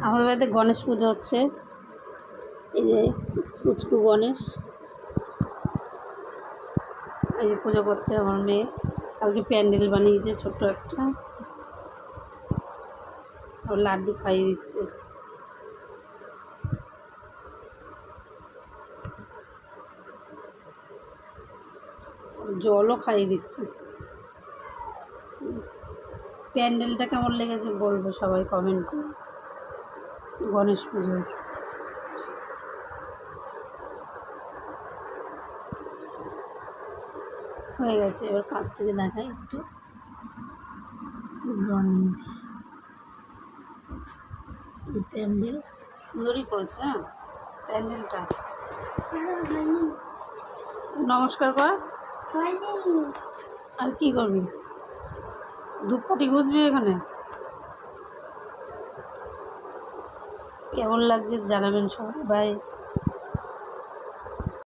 আমাদের বাড়িতে গণেশ পুজো হচ্ছে। এই যে পুচকু গণেশ, এই যে পুজো করছে আমার মেয়ে। কালকে প্যান্ডেল বানিয়েছে ছোট্ট একটা, আর লাড্ডু খাইয়ে দিচ্ছে। জলও খাইয়ে দিচ্ছে। প্যান্ডেলটা কেমন লেগেছে বলবো, সবাই কমেন্ট করো। গণেশ পুজোর হয়ে গেছে, এবার কাছ থেকে দেখাই একটু। গণেশ প্যান্ডেল সুন্দরই করেছে। হ্যাঁ, প্যান্ডেলটা নমস্কার কর। আর কি করবি, ধূপকাঠি গুঁজবি এখানে। কেমন লাগছে জানাবেন সবাই। বাই।